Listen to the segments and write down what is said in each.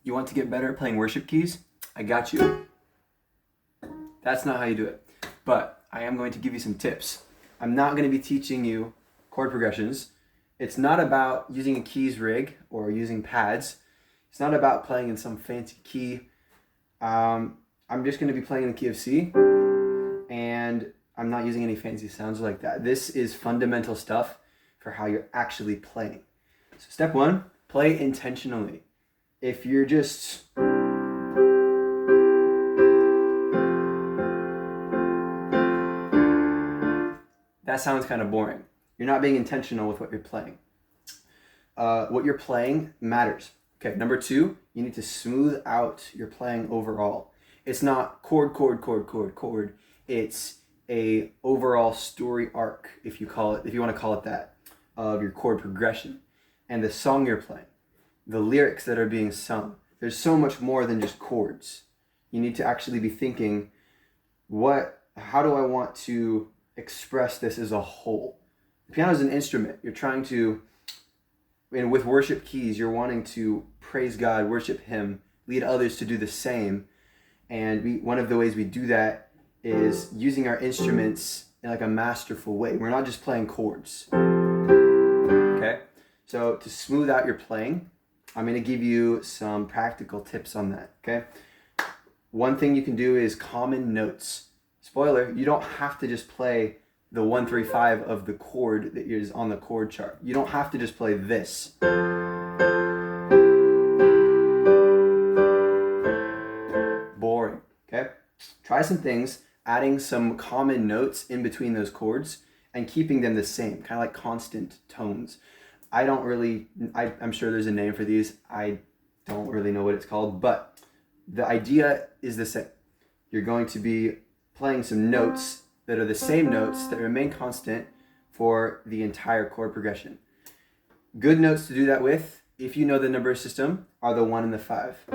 You want to get better at playing worship keys? I got you. That's not how you do it. But I am going to give you some tips. I'm not going to be teaching you chord progressions. It's not about using a keys rig or using pads. It's not about playing in some fancy key. I'm just going to be playing in the key of C, and I'm not using any fancy sounds like that. This is fundamental stuff for how you're actually playing. So step one, play intentionally. If you're just that sounds kind of boring. You're not being intentional with what you're playing. What you're playing matters. Okay, number two, you need to smooth out your playing overall. It's not chord, chord, chord, chord, chord. It's a overall story arc, if you want to call it that, of your chord progression and the song you're playing, the lyrics that are being sung. There's so much more than just chords. You need to actually be thinking, how do I want to express this as a whole? The piano is an instrument. You're trying to, and with worship keys, you're wanting to praise God, worship Him, lead others to do the same. And one of the ways we do that is using our instruments in like a masterful way. We're not just playing chords. Okay? So to smooth out your playing, I'm going to give you some practical tips on that. Okay? One thing you can do is common notes. Spoiler, you don't have to just play the 1, 3, 5 of the chord that is on the chord chart. You don't have to just play this. Boring, okay? Try some things, adding some common notes in between those chords and keeping them the same, kind of like constant tones. I'm sure there's a name for these. I don't really know what it's called, but the idea is the same. You're going to be playing some notes that are the same notes that remain constant for the entire chord progression. Good notes to do that with, if you know the number system, are the 1 and the 5.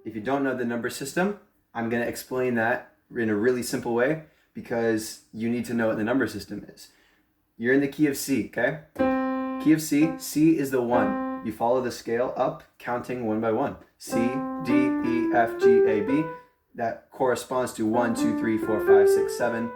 If you don't know the number system, I'm going to explain that in a really simple way because you need to know what the number system is. You're in the key of C, okay? Key of C, C is the 1. You follow the scale up, counting 1 by 1. C, D, E, F, G, A, B. That corresponds to 1, 2, 3, 4, 5, 6, 7,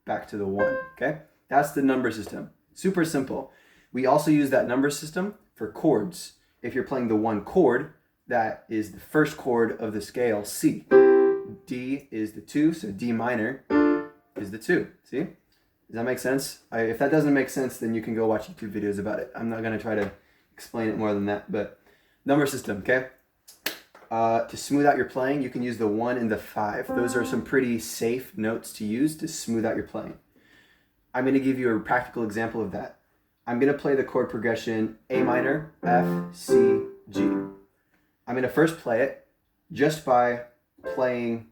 back to the 1, okay? That's the number system. Super simple. We also use that number system for chords. If you're playing the 1 chord, that is the first chord of the scale, C. D is the 2, so D minor is the 2, see? Does that make sense? If that doesn't make sense, then you can go watch YouTube videos about it. I'm not going to try to explain it more than that, but number system, okay? To smooth out your playing, you can use the 1 and the 5. Those are some pretty safe notes to use to smooth out your playing. I'm going to give you a practical example of that. I'm going to play the chord progression A minor, F, C, G. I'm going to first play it just by playing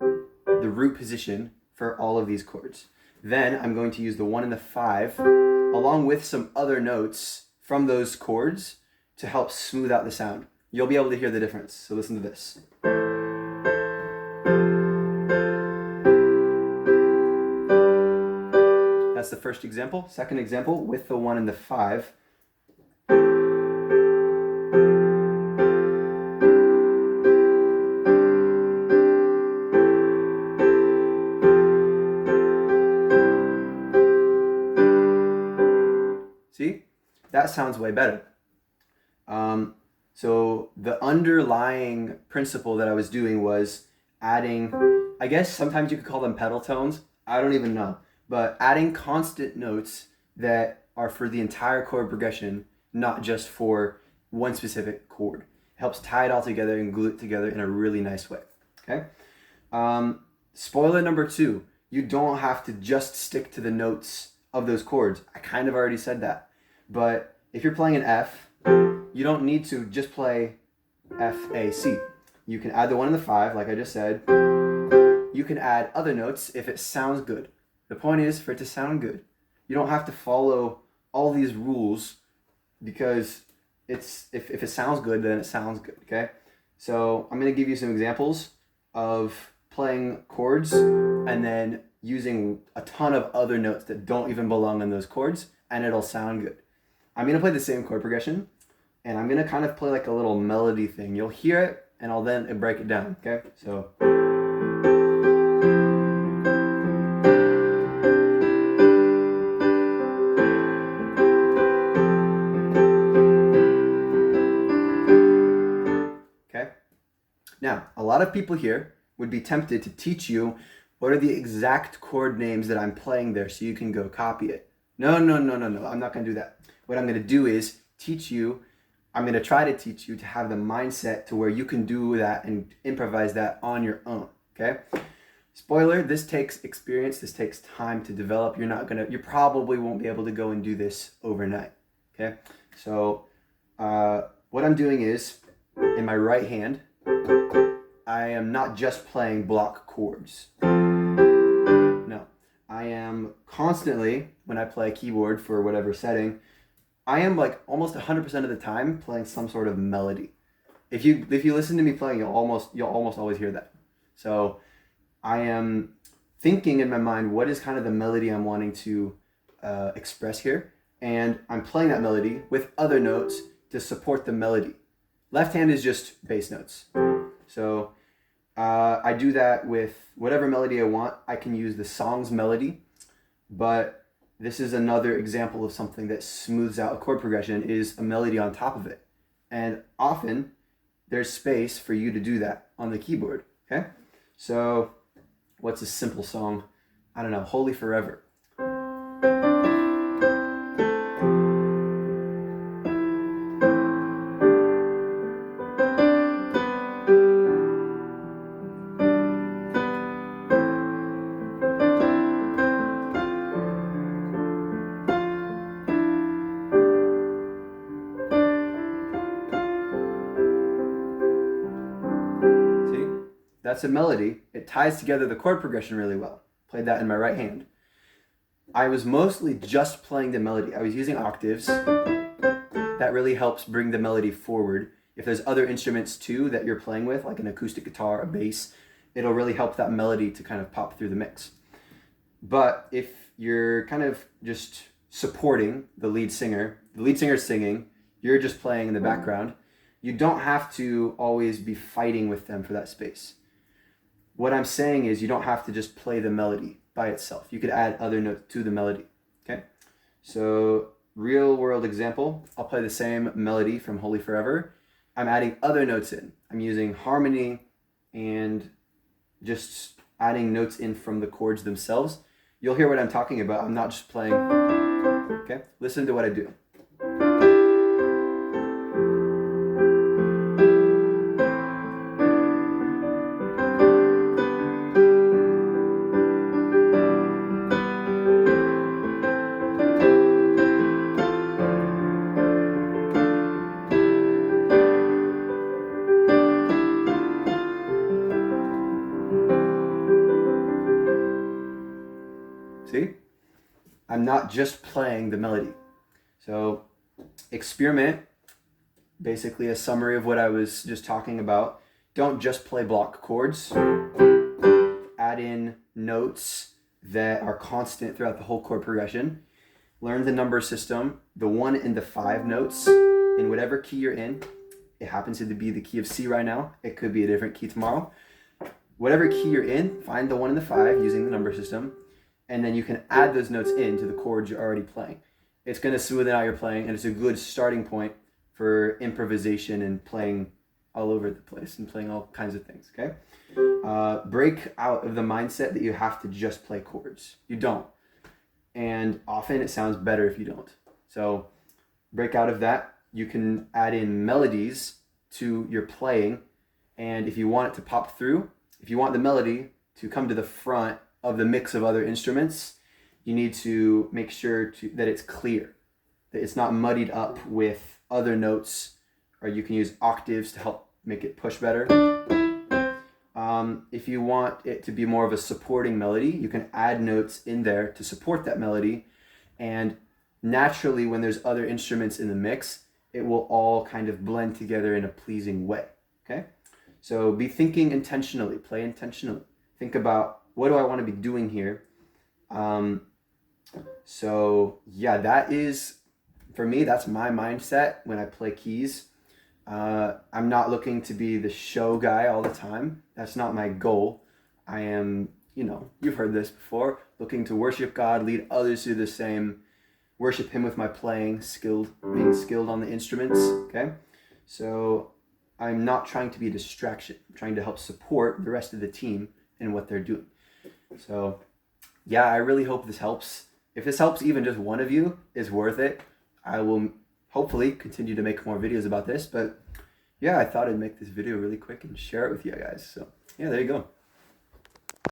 the root position for all of these chords. Then I'm going to use the 1 and the 5 along with some other notes from those chords to help smooth out the sound. You'll be able to hear the difference. So listen to this. That's the first example. Second example, with the 1 and the 5. See? That sounds way better. So the underlying principle that I was doing was adding, I guess sometimes you could call them pedal tones. I don't even know. But adding constant notes that are for the entire chord progression, not just for one specific chord. It helps tie it all together and glue it together in a really nice way. Okay? Spoiler number 2, you don't have to just stick to the notes of those chords. I kind of already said that. But if you're playing an F, you don't need to just play F, A, C. You can add the 1 and the 5, like I just said. You can add other notes if it sounds good. The point is for it to sound good. You don't have to follow all these rules because if it sounds good, then it sounds good, okay? So I'm going to give you some examples of playing chords and then using a ton of other notes that don't even belong in those chords, and it'll sound good. I'm going to play the same chord progression, And I'm gonna kind of play like a little melody thing. You'll hear it, and I'll then break it down, okay? So. Okay? Now, a lot of people here would be tempted to teach you what are the exact chord names that I'm playing there so you can go copy it. No. I'm not going to do that. What I'm going to do is I'm going to try to teach you to have the mindset to where you can do that and improvise that on your own, okay? Spoiler, this takes experience, this takes time to develop. You probably won't be able to go and do this overnight, okay? So what I'm doing is, in my right hand, I am not just playing block chords. No, I am constantly, when I play a keyboard for whatever setting, I am like almost 100% of the time playing some sort of melody. If you listen to me playing, you'll almost always hear that. So I am thinking in my mind, what is kind of the melody I'm wanting to express here? And I'm playing that melody with other notes to support the melody. Left hand is just bass notes. So I do that with whatever melody I want. I can use the song's melody, but this is another example of something that smooths out a chord progression, is a melody on top of it. And often there's space for you to do that on the keyboard, okay? So what's a simple song? I don't know, Holy Forever. That's a melody. It ties together the chord progression really well. Played that in my right hand. I was mostly just playing the melody. I was using octaves. That really helps bring the melody forward. If there's other instruments too that you're playing with, like an acoustic guitar, a bass, it'll really help that melody to kind of pop through the mix. But if you're kind of just supporting the lead singer's singing, you're just playing in the background, you don't have to always be fighting with them for that space. What I'm saying is you don't have to just play the melody by itself. You could add other notes to the melody, okay? So real world example, I'll play the same melody from Holy Forever. I'm adding other notes in. I'm using harmony and just adding notes in from the chords themselves. You'll hear what I'm talking about. I'm not just playing, okay? Listen to what I do. See? I'm not just playing the melody. So experiment, basically a summary of what I was just talking about. Don't just play block chords. Add in notes that are constant throughout the whole chord progression. Learn the number system, the 1 and the 5 notes in whatever key you're in. It happens to be the key of C right now. It could be a different key tomorrow. Whatever key you're in, find the 1 and the 5 using the number system, and then you can add those notes into the chords you're already playing. It's going to smoothen out your playing, and it's a good starting point for improvisation and playing all over the place and playing all kinds of things, okay? Break out of the mindset that you have to just play chords. You don't. And often it sounds better if you don't. So break out of that. You can add in melodies to your playing, and if you want it to pop through, if you want the melody to come to the front of the mix of other instruments, you need to make sure that it's clear, that it's not muddied up with other notes, or you can use octaves to help make it push better. If you want it to be more of a supporting melody, you can add notes in there to support that melody, and naturally when there's other instruments in the mix, it will all kind of blend together in a pleasing way, okay? So be thinking intentionally, play intentionally. Think about, what do I want to be doing here? So yeah, that is for me, that's my mindset when I play keys. I'm not looking to be the show guy all the time. That's not my goal. I am, you've heard this before, looking to worship God, lead others to do the same, worship Him with my playing, being skilled on the instruments, okay? So I'm not trying to be a distraction. I'm trying to help support the rest of the team in what they're doing. So yeah, I really hope this helps. If this helps even just one of you, it's worth it. I will hopefully continue to make more videos about this, but yeah, I thought I'd make this video really quick and share it with you guys. So yeah, there you go.